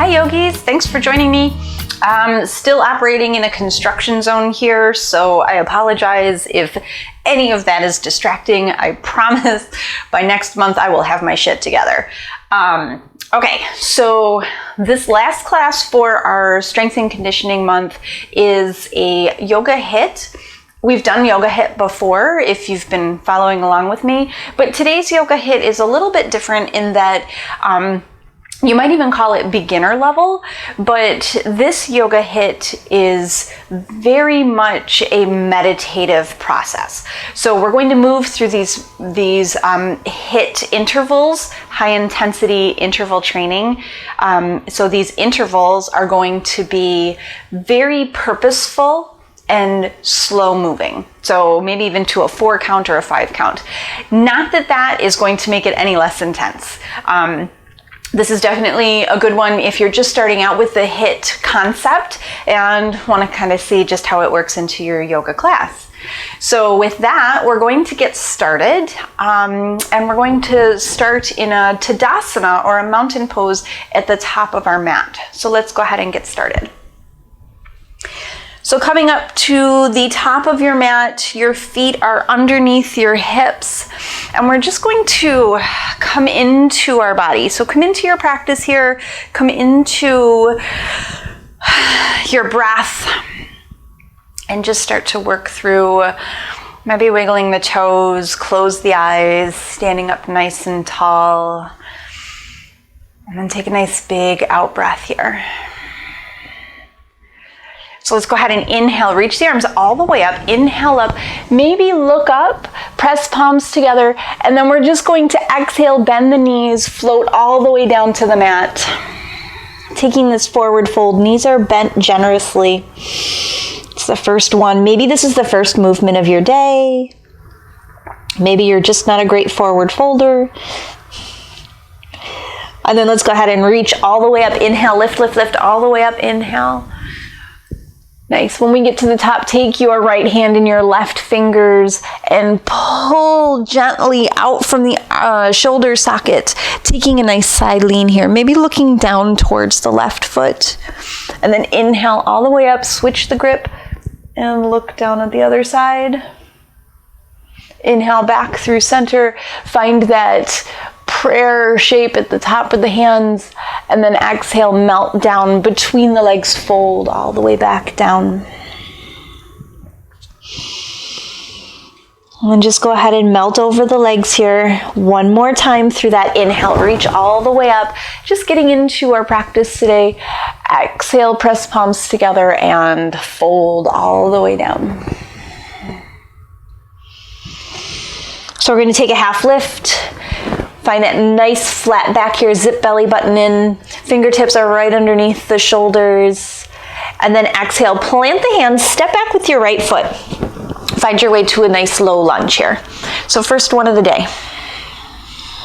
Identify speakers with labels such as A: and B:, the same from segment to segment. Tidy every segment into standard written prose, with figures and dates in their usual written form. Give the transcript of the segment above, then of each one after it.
A: Hi yogis, thanks for joining me. Still operating in a construction zone here, so I apologize if any of that is distracting. I promise by next month I will have my shit together. Okay, so this last class for our strength and conditioning month is a yoga HIIT. We've done yoga HIIT before if you've been following along with me, but today's yoga HIIT is a little bit different in that you might even call it beginner level, but this yoga HIIT is very much a meditative process. So we're going to move through these HIIT intervals, high intensity interval training. So these intervals are going to be very purposeful and slow moving. So maybe even to a 4 count or a 5 count. Not that that is going to make it any less intense. This is definitely a good one if you're just starting out with the HIIT concept and want to kind of see just how it works into your yoga class. So with that, we're going to get started, and we're going to start in a Tadasana, or a mountain pose, at the top of our mat. So let's go ahead and get started. So coming up to the top of your mat, your feet are underneath your hips, and we're just going to come into our body. So come into your practice here, come into your breath, and just start to work through maybe wiggling the toes, close the eyes, standing up nice and tall, and then take a nice big out breath here. So let's go ahead and inhale, reach the arms all the way up, inhale up, maybe look up, press palms together, and then we're just going to exhale, bend the knees, float all the way down to the mat. Taking this forward fold, knees are bent generously. It's the first one. Maybe this is the first movement of your day. Maybe you're just not a great forward folder. And then let's go ahead and reach all the way up, inhale, lift, lift, lift, all the way up, inhale. Nice. When we get to the top, take your right hand and your left fingers and pull gently out from the shoulder socket, taking a nice side lean here, maybe looking down towards the left foot. And then inhale all the way up, switch the grip, and look down at the other side. Inhale back through center, find that prayer shape at the top of the hands, and then exhale, melt down between the legs, fold all the way back down. And then just go ahead and melt over the legs here one more time through that inhale, reach all the way up, just getting into our practice today. Exhale, press palms together and fold all the way down. So we're going to take a half lift. Find that nice flat back here, zip belly button in. Fingertips are right underneath the shoulders. And then exhale, plant the hands, step back with your right foot. Find your way to a nice low lunge here. So first one of the day.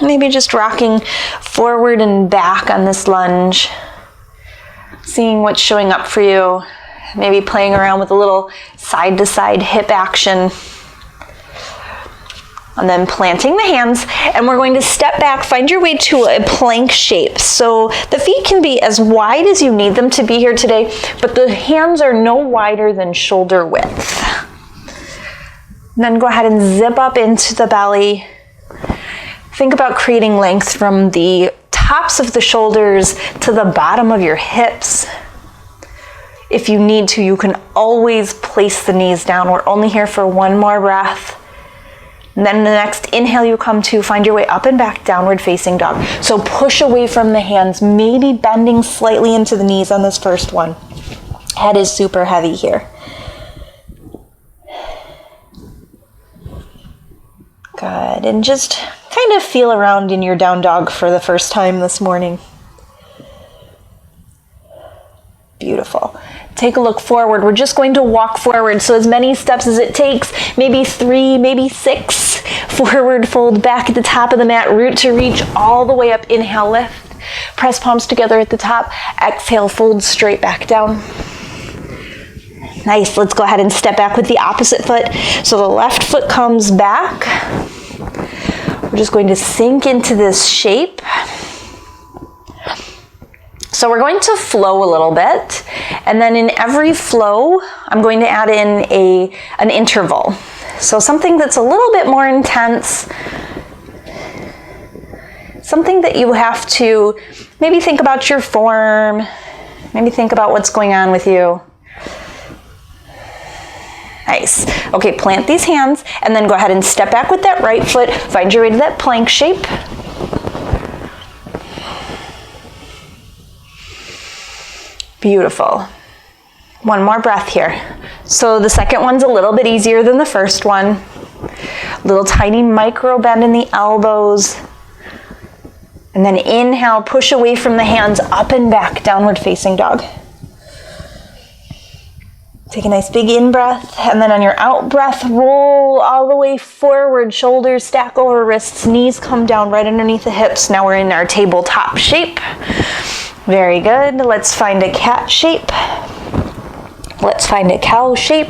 A: Maybe just rocking forward and back on this lunge. Seeing what's showing up for you. Maybe playing around with a little side to side hip action. And then planting the hands, and we're going to step back, find your way to a plank shape. So the feet can be as wide as you need them to be here today, but the hands are no wider than shoulder width. And then go ahead and zip up into the belly. Think about creating length from the tops of the shoulders to the bottom of your hips. If you need to, you can always place the knees down. We're only here for one more breath. And then the next inhale you come to, find your way up and back, downward facing dog. So push away from the hands, maybe bending slightly into the knees on this first one. Head is super heavy here. Good, and just kind of feel around in your down dog for the first time this morning. Beautiful. Take a look forward. We're just going to walk forward. So as many steps as it takes, maybe 3, maybe 6. Forward fold back at the top of the mat, root to reach all the way up. Inhale, lift. Press palms together at the top. Exhale, fold straight back down. Nice. Let's go ahead and step back with the opposite foot. So the left foot comes back. We're just going to sink into this shape. So we're going to flow a little bit, and then in every flow, I'm going to add in an interval. So something that's a little bit more intense, something that you have to maybe think about your form, maybe think about what's going on with you. Nice. Okay, plant these hands, and then go ahead and step back with that right foot, find your way to that plank shape. Beautiful. One more breath here. So the second one's a little bit easier than the first one. Little tiny micro bend in the elbows. And then inhale, push away from the hands, up and back, downward facing dog. Take a nice big in breath, and then on your out breath, roll all the way forward, shoulders stack over wrists, knees come down right underneath the hips. Now we're in our tabletop shape. Very good. Let's find a cat shape. Let's find a cow shape.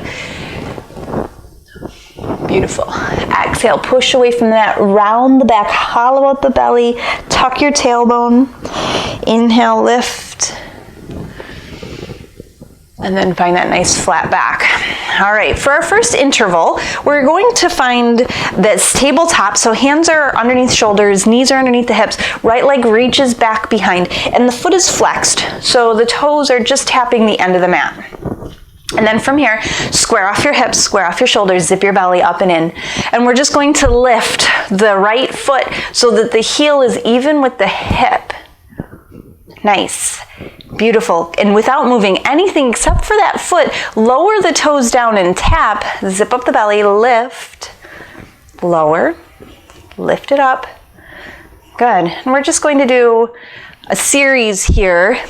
A: Beautiful. Exhale, push away from that, round the back, hollow out the belly, tuck your tailbone. Inhale, lift. And then find that nice flat back. All right, for our first interval, we're going to find this tabletop. So hands are underneath shoulders, knees are underneath the hips, right leg reaches back behind, and the foot is flexed. So the toes are just tapping the end of the mat. And then from here, square off your hips, square off your shoulders, zip your belly up and in. And we're just going to lift the right foot so that the heel is even with the hip. Nice. Beautiful. And without moving anything except for that foot, lower the toes down and tap, zip up the belly, lift, lower, lift it up. Good. And we're just going to do a series here.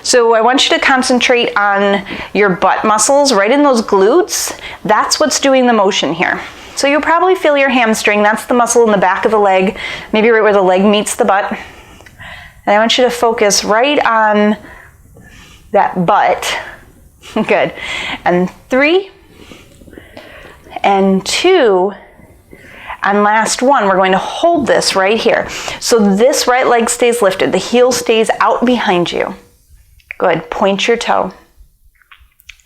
A: So I want you to concentrate on your butt muscles, right in those glutes. That's what's doing the motion here. So you'll probably feel your hamstring. That's the muscle in the back of the leg, maybe right where the leg meets the butt. And I want you to focus right on that butt. Good. And 3 and 2. And last one, we're going to hold this right here. So this right leg stays lifted. The heel stays out behind you. Good. Point your toe.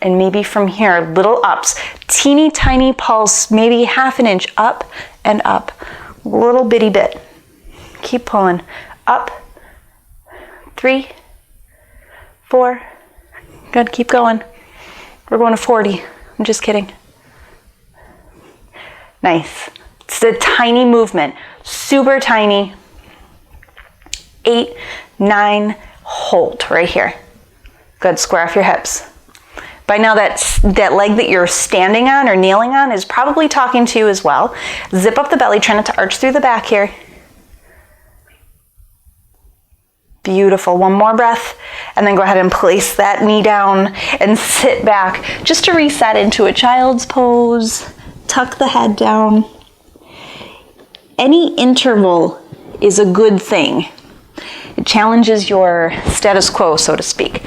A: And maybe from here, little ups. Teeny tiny pulse, maybe half an inch up and up. Little bitty bit. Keep pulling. Up. 3, 4. Good. Keep going. We're going to 40. I'm just kidding. Nice. It's a tiny movement. Super tiny. 8, 9. Hold right here. Good. Square off your hips. By now that leg that you're standing on or kneeling on is probably talking to you as well. Zip up the belly. Try not to arch through the back here. Beautiful. One more breath, and then go ahead and place that knee down and sit back just to reset into a child's pose. Tuck the head down. Any interval is a good thing. It challenges your status quo, so to speak.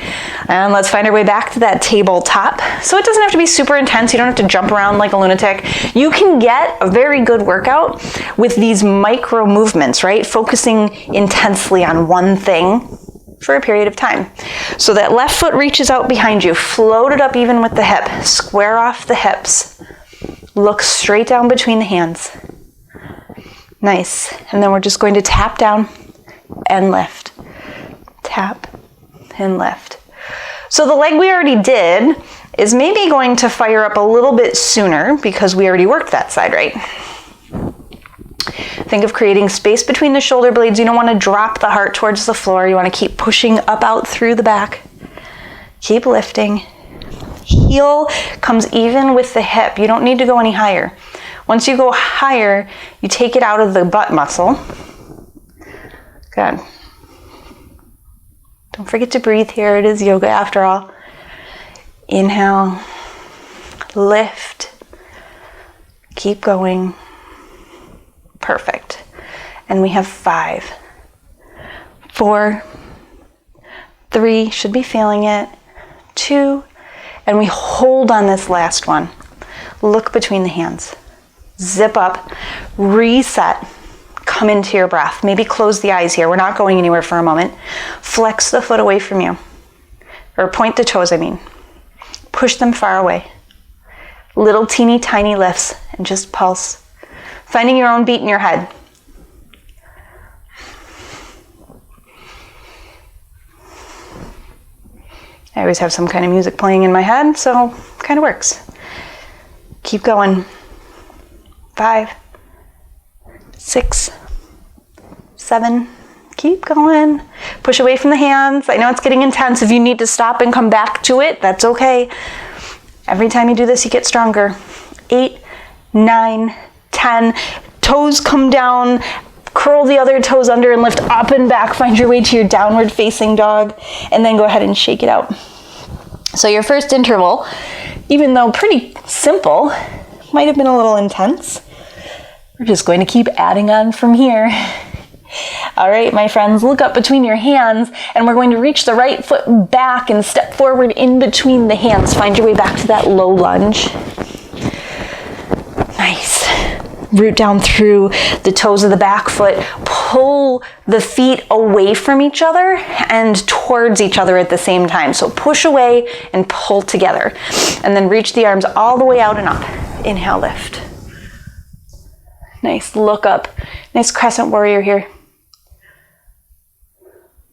A: And let's find our way back to that tabletop. So it doesn't have to be super intense. You don't have to jump around like a lunatic. You can get a very good workout with these micro movements, right? Focusing intensely on one thing for a period of time. So that left foot reaches out behind you. Float it up even with the hip. Square off the hips. Look straight down between the hands. Nice. And then we're just going to tap down and lift. Tap and lift. So the leg we already did is maybe going to fire up a little bit sooner because we already worked that side, right? Think of creating space between the shoulder blades. You don't want to drop the heart towards the floor. You want to keep pushing up out through the back. Keep lifting. Heel comes even with the hip. You don't need to go any higher. Once you go higher, you take it out of the butt muscle. Good. Don't forget to breathe here. It is yoga after all. Inhale. Lift. Keep going. Perfect. And we have 5, 4, 3, should be feeling it, 2, and we hold on this last one. Look between the hands. Zip up, reset, come into your breath. Maybe close the eyes here. We're not going anywhere for a moment. Flex the foot away from you. Or point the toes, I mean. Push them far away. Little teeny tiny lifts and just pulse. Finding your own beat in your head. I always have some kind of music playing in my head, so it kind of works. Keep going. 5, 6, 7. Keep going. Push away from the hands. I know it's getting intense. If you need to stop and come back to it, that's okay. Every time you do this, you get stronger. 8, 9, 10. Toes come down. Curl the other toes under and lift up and back. Find your way to your downward facing dog. And then go ahead and shake it out. So your first interval, even though pretty simple, might have been a little intense. We're just going to keep adding on from here. All right, my friends, look up between your hands and we're going to reach the right foot back and step forward in between the hands. Find your way back to that low lunge. Nice. Root down through the toes of the back foot. Pull the feet away from each other and towards each other at the same time. So push away and pull together. And then reach the arms all the way out and up. Inhale, lift. Nice, look up. Nice crescent warrior here.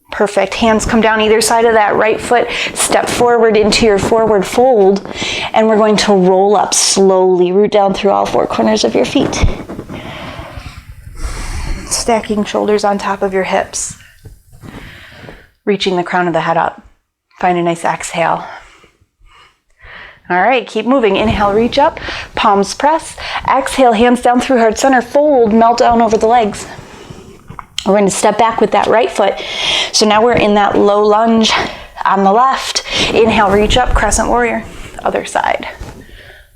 A: Perfect. Hands come down either side of that right foot. Step forward into your forward fold. And we're going to roll up slowly. Root down through all 4 corners of your feet. Stacking shoulders on top of your hips. Reaching the crown of the head up. Find a nice exhale. All right, keep moving. Inhale, reach up. Palms press. Exhale, hands down through heart center. Fold, melt down over the legs. We're going to step back with that right foot. So now we're in that low lunge on the left. Inhale, reach up, crescent warrior. Other side.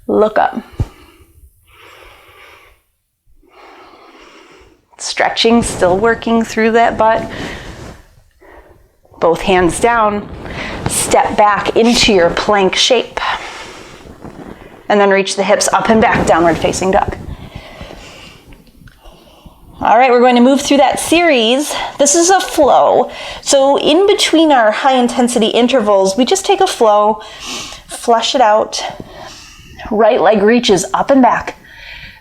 A: Look up. Stretching, still working through that butt. Both hands down. Step back into your plank shape. And then reach the hips up and back, downward facing dog. All right, we're going to move through that series. This is a flow. So in between our high intensity intervals, we just take a flow, flush it out. Right leg reaches up and back.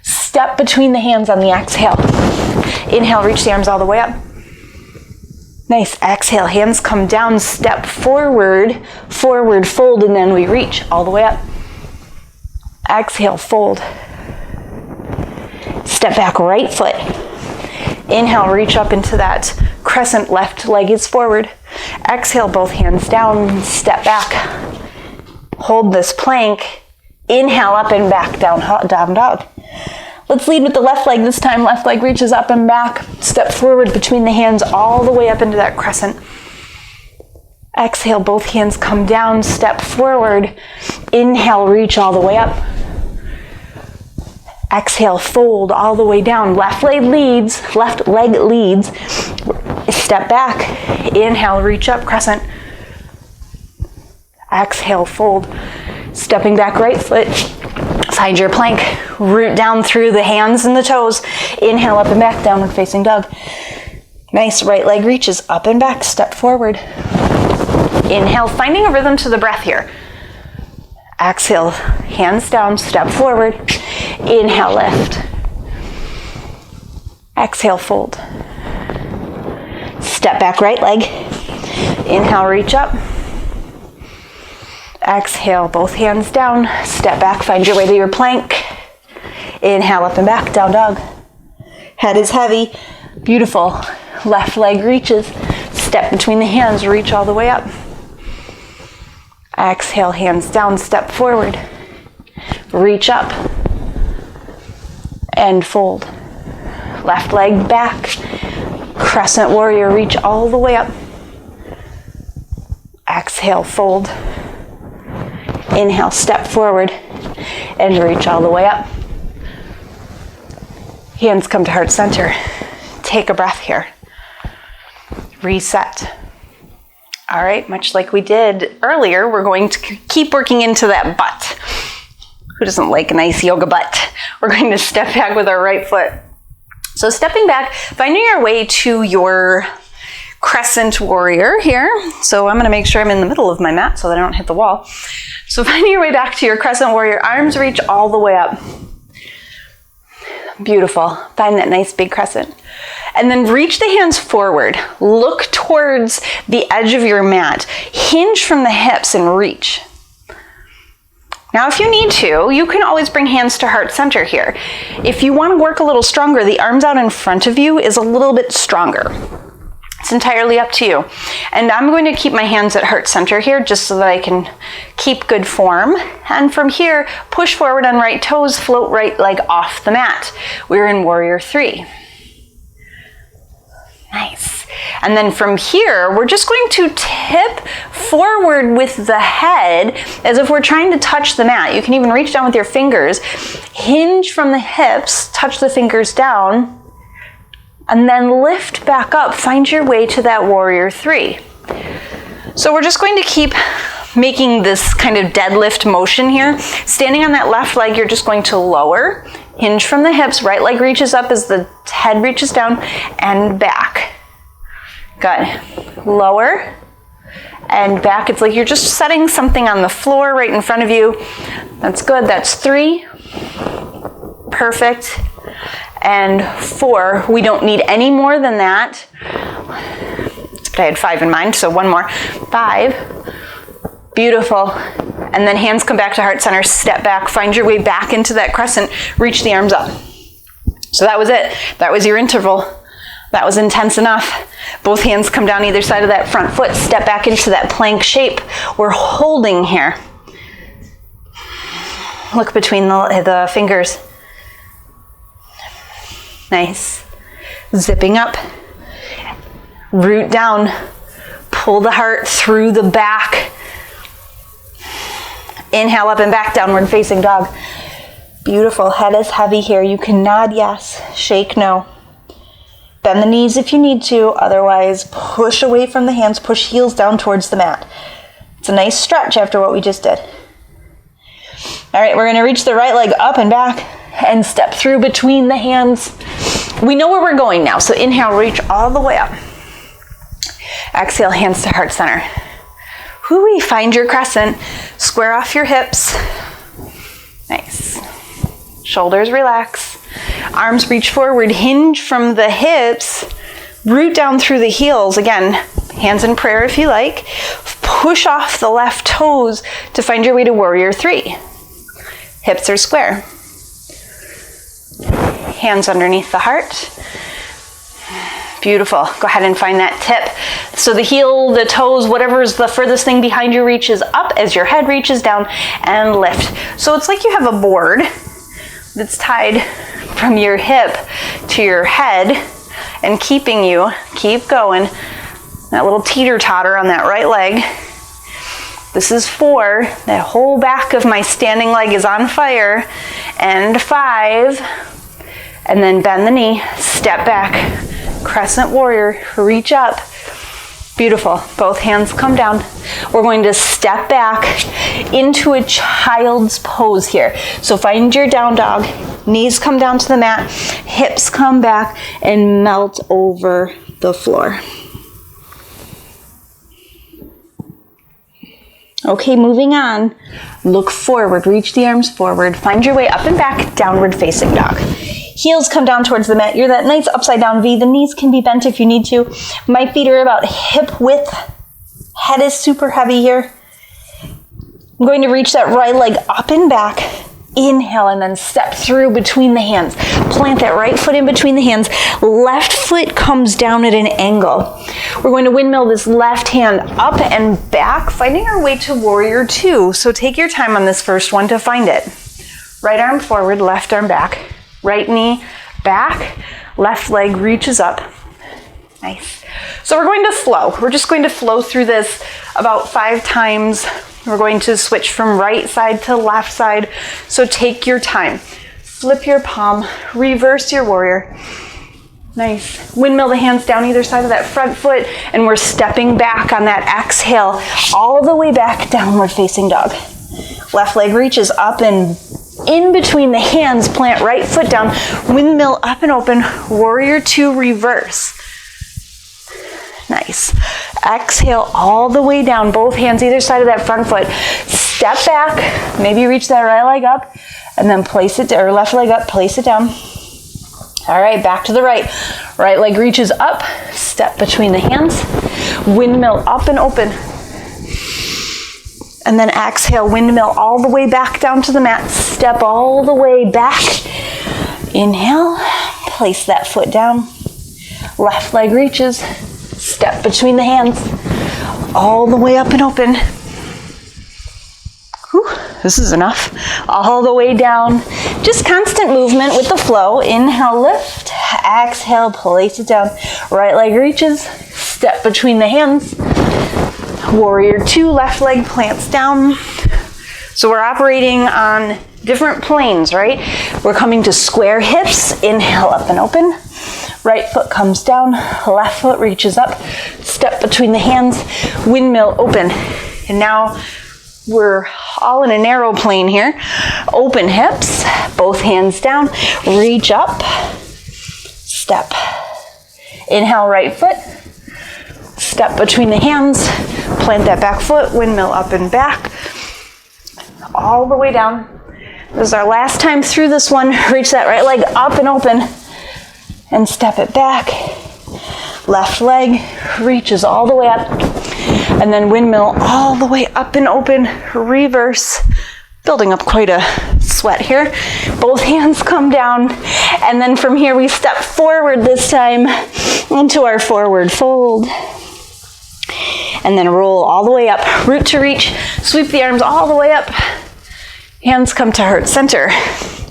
A: Step between the hands on the exhale. Inhale, reach the arms all the way up. Nice, exhale, hands come down, step forward, forward fold, and then we reach all the way up. Exhale, fold. Step back, right foot. Inhale, reach up into that crescent, left leg is forward. Exhale, both hands down, step back. Hold this plank. Inhale, up and back, down dog. Let's lead with the left leg this time. Left leg reaches up and back. Step forward between the hands all the way up into that crescent. Exhale, both hands come down, step forward. Inhale, reach all the way up. Exhale, fold all the way down. Left leg leads. Step back. Inhale, reach up, crescent. Exhale, fold. Stepping back, right foot. Find your plank. Root down through the hands and the toes. Inhale, up and back, downward facing dog. Nice, right leg reaches up and back. Step forward. Inhale, finding a rhythm to the breath here. Exhale, hands down, step forward. Inhale, lift. Exhale, fold. Step back, right leg. Inhale, reach up. Exhale, both hands down. Step back, find your way to your plank. Inhale, up and back, down dog. Head is heavy. Beautiful. Left leg reaches. Step between the hands, reach all the way up. Exhale, hands down, step forward. Reach up. And fold. Left leg back. Crescent warrior, reach all the way up. Exhale, fold. Inhale, step forward. And reach all the way up. Hands come to heart center. Take a breath here. Reset. All right, much like we did earlier, we're going to keep working into that butt. Who doesn't like a nice yoga butt? We're going to step back with our right foot. So stepping back, finding your way to your crescent warrior here. So I'm going to make sure I'm in the middle of my mat so that I don't hit the wall. So finding your way back to your crescent warrior, arms reach all the way up. Beautiful. Find that nice big crescent. And then reach the hands forward. Look towards the edge of your mat. Hinge from the hips and reach. Now, if you need to, you can always bring hands to heart center here. If you want to work a little stronger, the arms out in front of you is a little bit stronger. It's entirely up to you. And I'm going to keep my hands at heart center here just so that I can keep good form. And from here, push forward on right toes, float right leg off the mat. We're in warrior 3. Nice. And then from here, we're just going to tip forward with the head as if we're trying to touch the mat. You can even reach down with your fingers, hinge from the hips, touch the fingers down, and then lift back up. Find your way to that warrior 3. So we're just going to keep making this kind of deadlift motion here. Standing on that left leg, you're just going to lower, hinge from the hips, right leg reaches up as the head reaches down, and back. Good. Lower and back. It's like you're just setting something on the floor right in front of you. That's good. That's 3. Perfect. And 4. We don't need any more than that. But I had 5 in mind, so one more. 5. Beautiful. And then hands come back to heart center, step back, find your way back into that crescent, reach the arms up. So that was it. That was your interval. That was intense enough. Both hands come down either side of that front foot, step back into that plank shape. We're holding here. Look between the fingers. Nice. Zipping up. Root down. Pull the heart through the back. Inhale up and back, downward facing dog. Beautiful. Head is heavy here. You can nod yes, shake no. Bend the knees if you need to, otherwise push away from the hands, push heels down towards the mat. It's a nice stretch after what we just did. All right, we're going to reach the right leg up and back and step through between the hands. We know where we're going now, so inhale, reach all the way up. Exhale, hands to heart center. Hooey, find your crescent, square off your hips. Nice. Shoulders relax. Arms reach forward, hinge from the hips, root down through the heels. Again, hands in prayer if you like. Push off the left toes to find your way to warrior 3. Hips are square. Hands underneath the heart. Beautiful. Go ahead and find that tip. So the heel, the toes, whatever is the furthest thing behind you reaches up as your head reaches down and lift. So it's like you have a board that's tied from your hip to your head and keeping you, keep going. That little teeter-totter on that right leg. This is 4. That whole back of my standing leg is on fire. And 5. And then bend the knee, step back. Crescent warrior, reach up. Beautiful. Both hands come down. We're going to step back into a child's pose here. So find your down dog. Knees come down to the mat. Hips come back and melt over the floor. Okay, moving on. Look forward. Reach the arms forward. Find your way up and back. Downward facing dog. Heels come down towards the mat. You're that nice upside down V. The knees can be bent if you need to. My feet are about hip width. Head is super heavy here. I'm going to reach that right leg up and back. Inhale and then step through between the hands. Plant that right foot in between the hands. Left foot comes down at an angle. We're going to windmill this left hand up and back, finding our way to warrior 2. So take your time on this first one to find it. Right arm forward, left arm back. Right knee back, left leg reaches up. Nice. So we're going to flow. We're just going to flow through this about 5 times. We're going to switch from right side to left side. So take your time. Flip your palm, reverse your warrior. Nice. Windmill the hands down either side of that front foot, and we're stepping back on that exhale all the way back, downward facing dog. Left leg reaches up and in between the hands, plant right foot down, windmill up and open, warrior two, reverse. Nice. Exhale all the way down, both hands either side of that front foot. Step back, maybe reach that right leg up, and then place it, or left leg up, place it down. All right, back to the right. Right leg reaches up, step between the hands, windmill up and open. And then exhale, windmill all the way back down to the mat, step all the way back. Inhale, place that foot down, left leg reaches, step between the hands, all the way up and open. Whew, this is enough. All the way down. Just constant movement with the flow. Inhale, lift. Exhale, place it down. Right leg reaches, step between the hands. Warrior two, left leg plants down. So we're operating on different planes, right? We're coming to square hips. Inhale, up and open. Right foot comes down, left foot reaches up, step between the hands, windmill open. And now we're all in a narrow plane here. Open hips, both hands down, reach up, step. Inhale, right foot, step between the hands, plant that back foot, windmill up and back, all the way down. This is our last time through this one. Reach that right leg up and open. And step it back. Left leg reaches all the way up. And then windmill all the way up and open. Reverse. Building up quite a sweat here. Both hands come down. And then from here we step forward this time into our forward fold. And then roll all the way up. Root to reach. Sweep the arms all the way up. Hands come to heart center.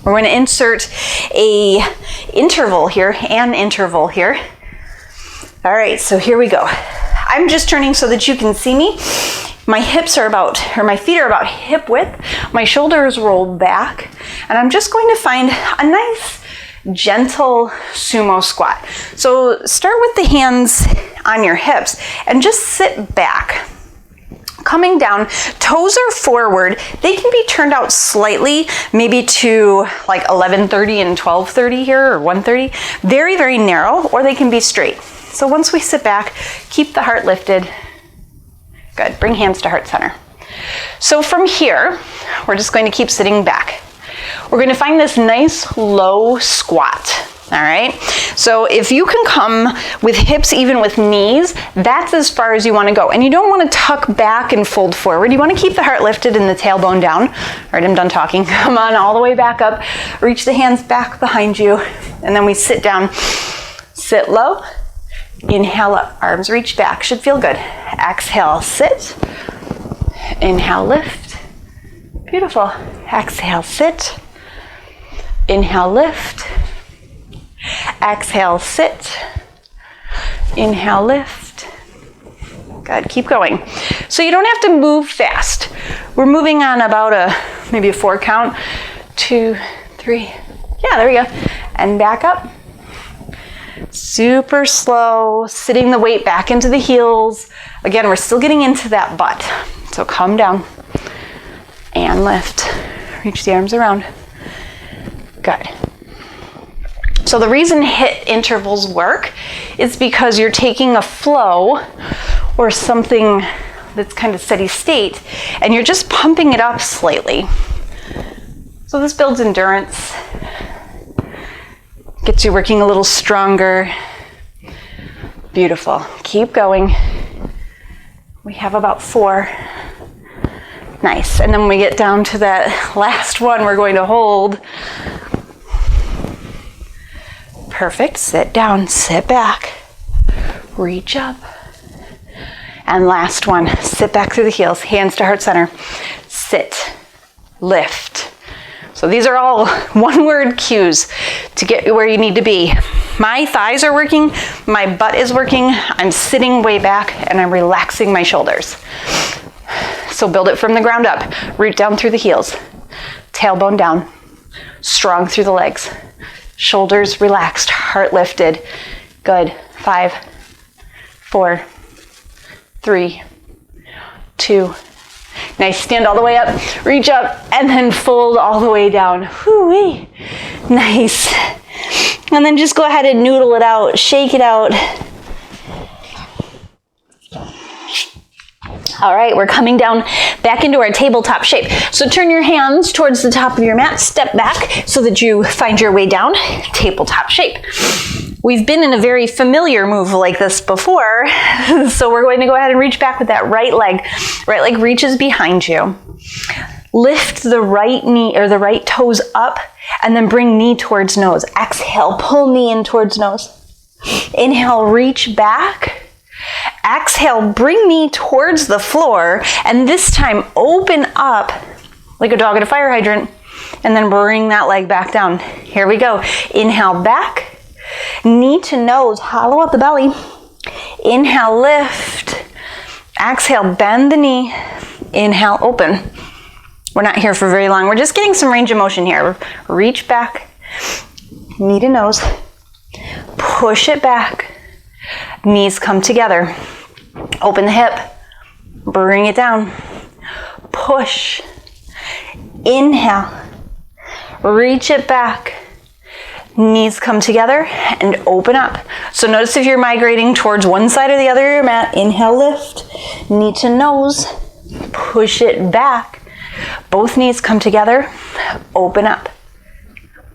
A: We're going to insert an interval here. All right, so here we go. I'm just turning so that you can see me. My hips are my feet are about hip width. My shoulders roll back. And I'm just going to find a nice, gentle sumo squat. So start with the hands on your hips and just sit back. Coming down, toes are forward. They can be turned out slightly, maybe to like 11:30 and 12:30 here, or 1:30. Very, very narrow, or they can be straight. So once we sit back, keep the heart lifted. Good, bring hands to heart center. So from here, we're just going to keep sitting back. We're going to find this nice low squat. All right, so if you can come with hips even with knees, that's as far as you want to go. And you don't want to tuck back and fold forward. You want to keep the heart lifted and the tailbone down. All right, I'm done talking. Come on, all the way back up. Reach the hands back behind you. And then we sit down. Sit low. Inhale up, arms reach back. Should feel good. Exhale, sit. Inhale, lift. Beautiful. Exhale, sit. Inhale, lift. Exhale, sit. Inhale, lift. Good, keep going. So you don't have to move fast. We're moving on about maybe a 4 count. 2, 3. Yeah, there we go. And back up. Super slow, sitting the weight back into the heels. Again, we're still getting into that butt. So come down and lift. Reach the arms around. Good. So the reason HIIT intervals work is because you're taking a flow or something that's kind of steady state and you're just pumping it up slightly. So this builds endurance, gets you working a little stronger. Beautiful. Keep going. We have about 4. Nice. And then when we get down to that last one, we're going to hold. Perfect. Sit down, sit back, reach up. And last one, sit back through the heels, hands to heart center. Sit, lift. So these are all one-word cues to get where you need to be. My thighs are working, my butt is working, I'm sitting way back, and I'm relaxing my shoulders. So build it from the ground up. Root down through the heels, tailbone down, strong through the legs. Shoulders relaxed, heart lifted. Good. 5, 4, 3, 2, Nice, stand all the way up, reach up, and then fold all the way down. Whoo-wee. Nice. And then just go ahead and noodle it out, shake it out. All right, we're coming down back into our tabletop shape. So turn your hands towards the top of your mat, step back so that you find your way down, tabletop shape. We've been in a very familiar move like this before, so we're going to go ahead and reach back with that right leg. Right leg reaches behind you. Lift the right knee or the right toes up and then bring knee towards nose. Exhale, pull knee in towards nose. Inhale, reach back. Exhale, bring knee towards the floor, and this time open up like a dog at a fire hydrant, and then bring that leg back down. Here we go. Inhale, back. Knee to nose, hollow out the belly. Inhale, lift. Exhale, bend the knee. Inhale, open. We're not here for very long. We're just getting some range of motion here. Reach back, knee to nose. Push it back. Knees come together. Open the hip. Bring it down. Push. Inhale. Reach it back. Knees come together and open up. So notice if you're migrating towards one side or the other of your mat. Inhale, lift. Knee to nose. Push it back. Both knees come together. Open up.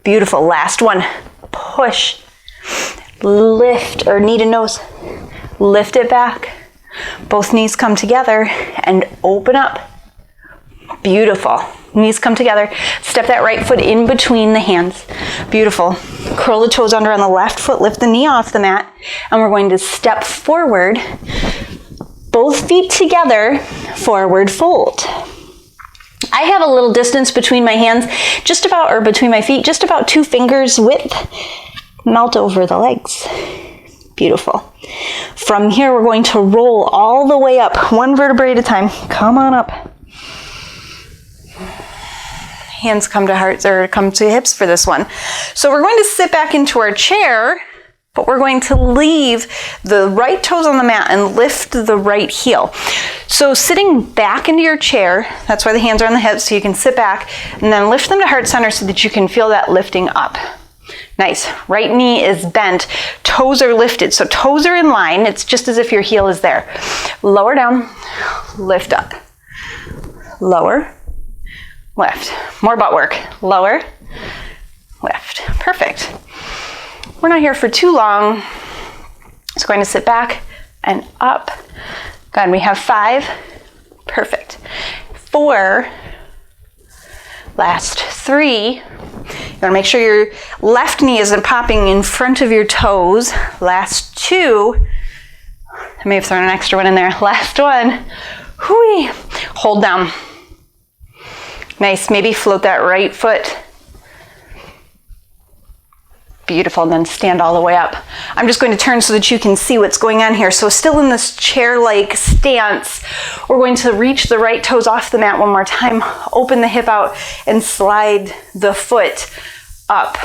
A: Beautiful. Last one. Push. Lift, or knee to nose. Lift it back. Both knees come together and open up. Beautiful. Knees come together. Step that right foot in between the hands. Beautiful. Curl the toes under on the left foot. Lift the knee off the mat. And we're going to step forward. Both feet together. Forward fold. I have a little distance between my hands, between my feet, just about 2 fingers width. Melt over the legs. Beautiful. From here, we're going to roll all the way up, 1 vertebrae at a time. Come on up. Hands come to hearts or come to hips for this one. So we're going to sit back into our chair, but we're going to leave the right toes on the mat and lift the right heel. So sitting back into your chair, that's why the hands are on the hips, so you can sit back and then lift them to heart center so that you can feel that lifting up. Nice. Right knee is bent. Toes are lifted. So toes are in line. It's just as if your heel is there. Lower down, lift up. Lower, lift. More butt work. Lower, lift. Perfect. We're not here for too long. It's going to sit back and up. Good. We have 5. Perfect. 4. Last 3. You want to make sure your left knee isn't popping in front of your toes. Last 2. I may have thrown an extra one in there. Last 1. Hui. Hold down. Nice. Maybe float that right foot. Beautiful. And then stand all the way up. I'm just going to turn so that you can see what's going on here. So still in this chair-like stance, we're going to reach the right toes off the mat one more time. Open the hip out and slide the foot up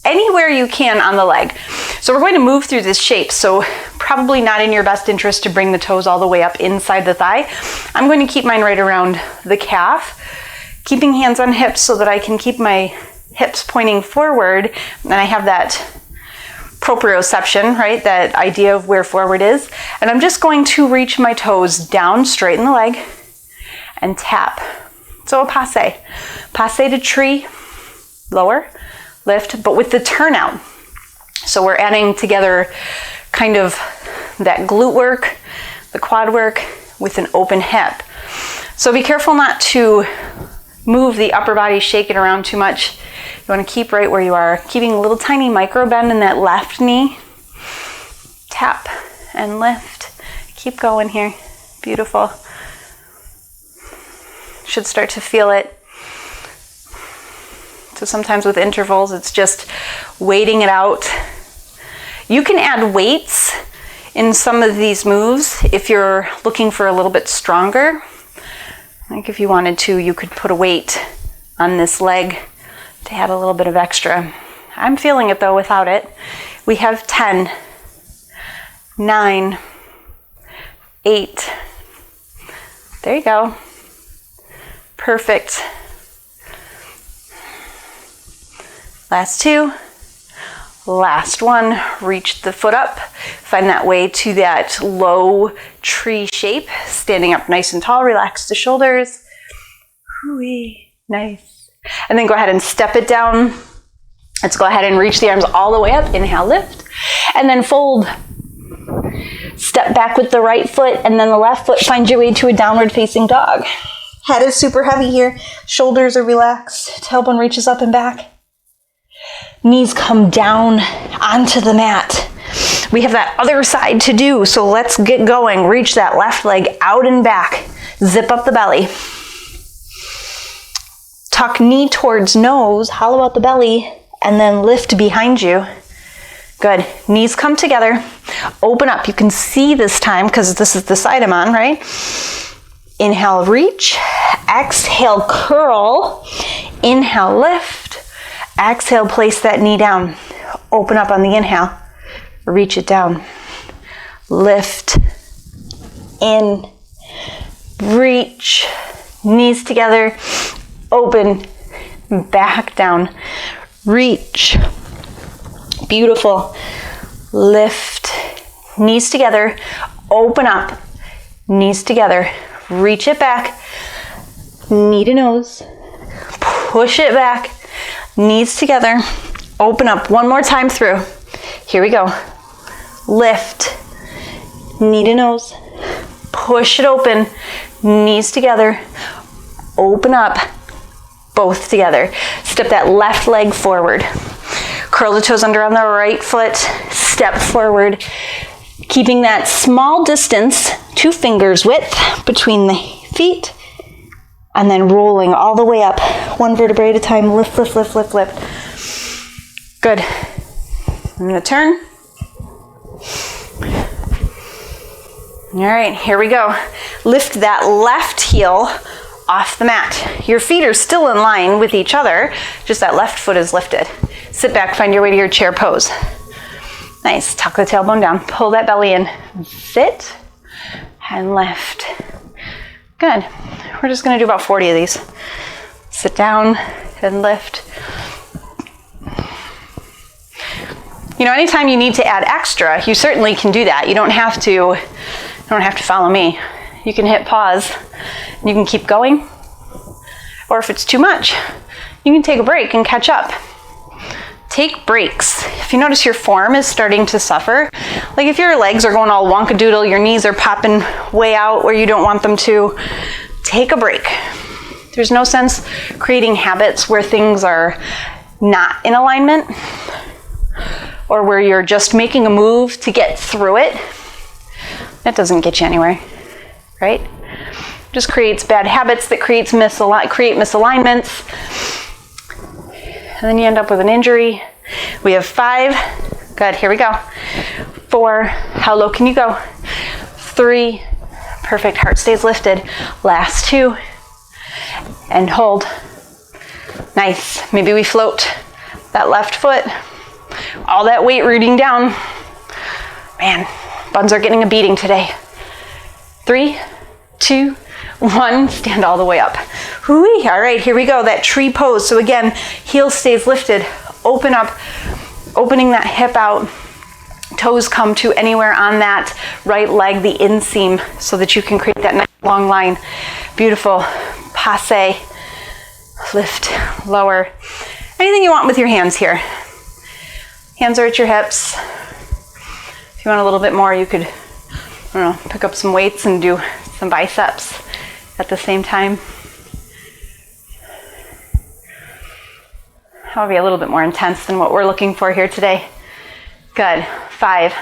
A: anywhere you can on the leg. So we're going to move through this shape. So probably not in your best interest to bring the toes all the way up inside the thigh. I'm going to keep mine right around the calf, keeping hands on hips so that I can keep my hips pointing forward, and I have that proprioception, right? That idea of where forward is. And I'm just going to reach my toes down, straighten the leg, and tap. So a passe. Passe to tree, lower, lift, but with the turnout. So we're adding together kind of that glute work, the quad work, with an open hip. So be careful not to move the upper body, shake it around too much. You want to keep right where you are, keeping a little tiny micro bend in that left knee. Tap and lift. Keep going here. Beautiful. Should start to feel it. So sometimes with intervals, it's just waiting it out. You can add weights in some of these moves if you're looking for a little bit stronger. Like if you wanted to, you could put a weight on this leg to add a little bit of extra. I'm feeling it though without it. We have 10, 9, 8. There you go. Perfect. Last two. Last one. Reach the foot up. Find that way to that low tree shape. Standing up nice and tall. Relax the shoulders. Hoo-wee. Nice. And then go ahead and step it down. Let's go ahead and reach the arms all the way up. Inhale, lift. And then fold. Step back with the right foot and then the left foot. Find your way to a downward facing dog. Head is super heavy here. Shoulders are relaxed. Tailbone reaches up and back. Knees come down onto the mat. We have that other side to do, so let's get going. Reach that left leg out and back. Zip up the belly. Tuck knee towards nose, hollow out the belly, and then lift behind you. Good. Knees come together. Open up. You can see this time because this is the side I'm on, right? Inhale, reach. Exhale, curl. Inhale, lift. Exhale, place that knee down. Open up on the inhale. Reach it down. Lift. In. Reach. Knees together. Open. Back down. Reach. Beautiful. Lift. Knees together. Open up. Knees together. Reach it back. Knee to nose. Push it back. Knees together. Open up. One more time through. Here we go. Lift. Knee to nose. Push it open. Knees together. Open up. Both together. Step that left leg forward. Curl the toes under on the right foot. Step forward. Keeping that small distance, 2 fingers width between the feet. And then rolling all the way up. 1 vertebrae at a time. Lift, lift, lift, lift, lift. Good. I'm going to turn. All right, here we go. Lift that left heel off the mat. Your feet are still in line with each other, just that left foot is lifted. Sit back, find your way to your chair pose. Nice, tuck the tailbone down, pull that belly in. Sit and lift. Good. We're just gonna do about 40 of these. Sit down and lift. You know, anytime you need to add extra, you certainly can do that. You don't have to follow me. You can hit pause. You can keep going. Or if it's too much, you can take a break and catch up. Take breaks. If you notice your form is starting to suffer, like if your legs are going all wonkadoodle, your knees are popping way out where you don't want them to, take a break. There's no sense creating habits where things are not in alignment or where you're just making a move to get through it. That doesn't get you anywhere, right? Just creates bad habits that create misalignments. And then you end up with an injury. We have 5. Good, here we go. 4, how low can you go? 3, perfect, heart stays lifted. Last 2, and hold. Nice, maybe we float that left foot. All that weight rooting down. Man, buns are getting a beating today. 3, 2, 1, stand all the way up. Hoo-wee. All right, here we go, that tree pose. So again, heel stays lifted, open up, opening that hip out, toes come to anywhere on that right leg, the inseam, so that you can create that nice long line. Beautiful, passe, lift, lower. Anything you want with your hands here. Hands are at your hips. If you want a little bit more, you could, I don't know, pick up some weights and do some biceps at the same time. That'll be a little bit more intense than what we're looking for here today. Good. 5,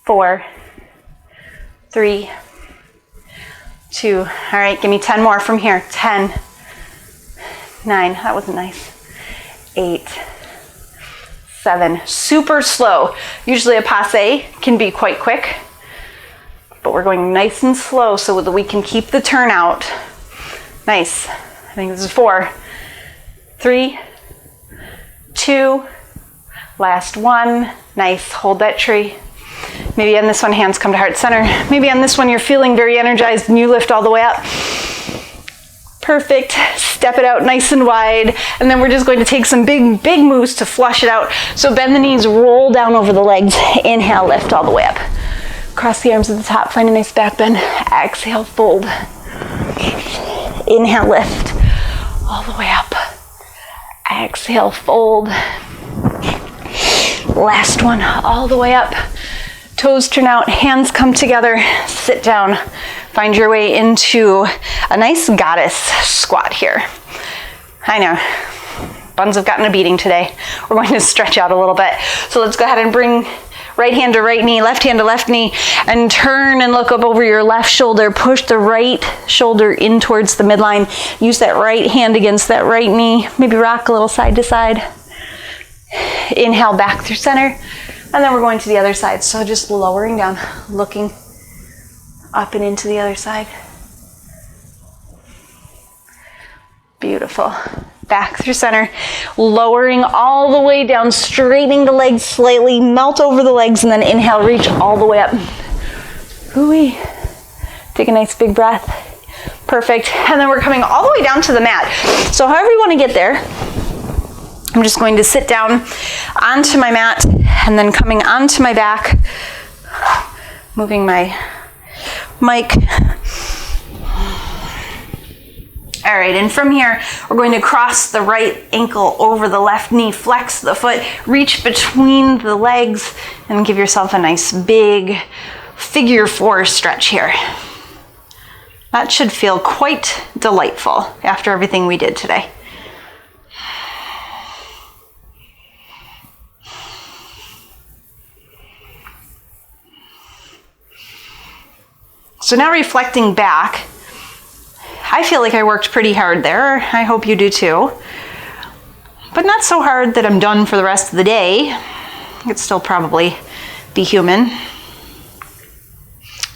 A: 4, 3, 2. All right, give me 10 more from here. 10, 9, that wasn't nice. 8, 7, super slow. Usually a passe can be quite quick, but we're going nice and slow so that we can keep the turnout. Nice. I think this is 4, 3, 2, last 1. Nice, hold that tree. Maybe on this one, hands come to heart center. Maybe on this one, you're feeling very energized and you lift all the way up. Perfect. Step it out nice and wide. And then we're just going to take some big, big moves to flush it out. So bend the knees, roll down over the legs. Inhale, lift all the way up. Cross the arms at the top, find a nice back bend. Exhale, fold. Inhale, lift all the way up. Exhale, fold. Last one, all the way up. Toes turn out, hands come together, sit down. Find your way into a nice goddess squat here. I know, buns have gotten a beating today. We're going to stretch out a little bit. So let's go ahead and bring right hand to right knee, left hand to left knee, and turn and look up over your left shoulder. Push the right shoulder in towards the midline. Use that right hand against that right knee. Maybe rock a little side to side. Inhale back through center. And then we're going to the other side. So just lowering down, looking up and into the other side. Beautiful. Back through center, lowering all the way down, straightening the legs slightly, melt over the legs, and then inhale, reach all the way up. Ooh-wee. Take a nice big breath. Perfect. And then we're coming all the way down to the mat. So however you want to get there, I'm just going to sit down onto my mat and then coming onto my back, moving my mic. All right, and from here, we're going to cross the right ankle over the left knee, flex the foot, reach between the legs, and give yourself a nice big figure 4 stretch here. That should feel quite delightful after everything we did today. So now reflecting back, I feel like I worked pretty hard there. I hope you do too. But not so hard that I'm done for the rest of the day. It's still probably be human.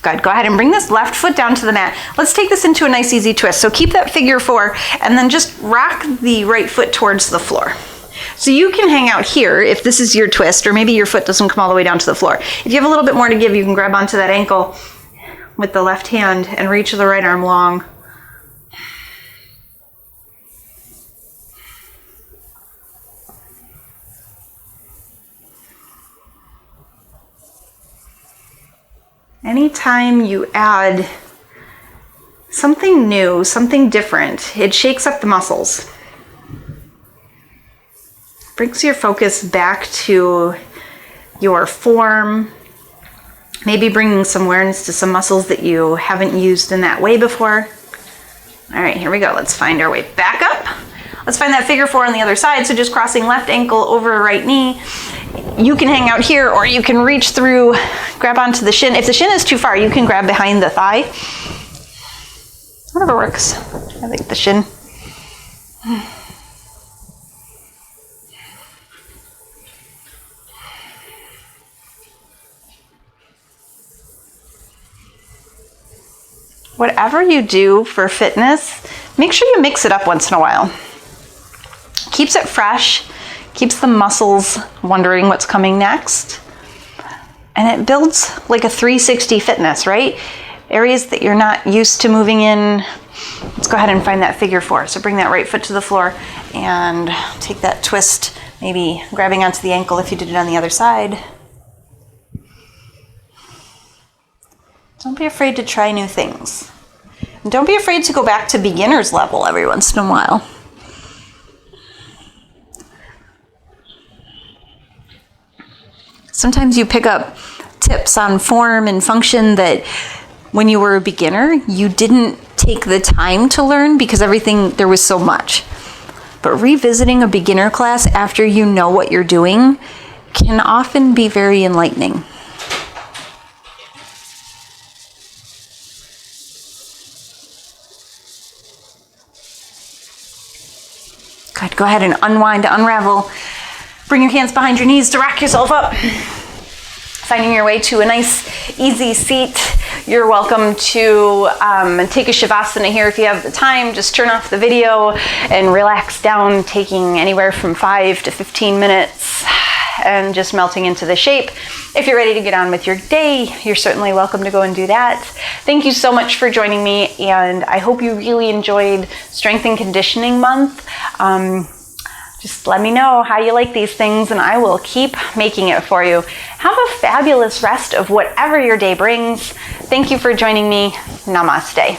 A: Good, go ahead and bring this left foot down to the mat. Let's take this into a nice easy twist. So keep that figure 4 and then just rock the right foot towards the floor. So you can hang out here if this is your twist, or maybe your foot doesn't come all the way down to the floor. If you have a little bit more to give, you can grab onto that ankle with the left hand and reach the right arm long. Anytime you add something new, something different, it shakes up the muscles. Brings your focus back to your form, maybe bringing some awareness to some muscles that you haven't used in that way before. All right, here we go. Let's find our way back up. Let's find that figure 4 on the other side. So just crossing left ankle over right knee. You can hang out here, or you can reach through, grab onto the shin. If the shin is too far, you can grab behind the thigh. Whatever works. I think the shin. Whatever you do for fitness, make sure you mix it up once in a while. Keeps it fresh, keeps the muscles wondering what's coming next. And it builds like a 360 fitness, right? Areas that you're not used to moving in. Let's go ahead and find that figure 4. So bring that right foot to the floor and take that twist, maybe grabbing onto the ankle if you did it on the other side. Don't be afraid to try new things. And don't be afraid to go back to beginner's level every once in a while. Sometimes you pick up tips on form and function that when you were a beginner, you didn't take the time to learn because there was so much. But revisiting a beginner class after you know what you're doing can often be very enlightening. Good. Go ahead and unwind, unravel. Bring your hands behind your knees to rock yourself up. Finding your way to a nice, easy seat. You're welcome to take a Shavasana here if you have the time. Just turn off the video and relax down, taking anywhere from 5 to 15 minutes. and just melting into the shape. If you're ready to get on with your day, you're certainly welcome to go and do that. Thank you so much for joining me, and I hope you really enjoyed Strength and Conditioning Month. Just let me know how you like these things, and I will keep making it for you. Have a fabulous rest of whatever your day brings. Thank you for joining me. Namaste.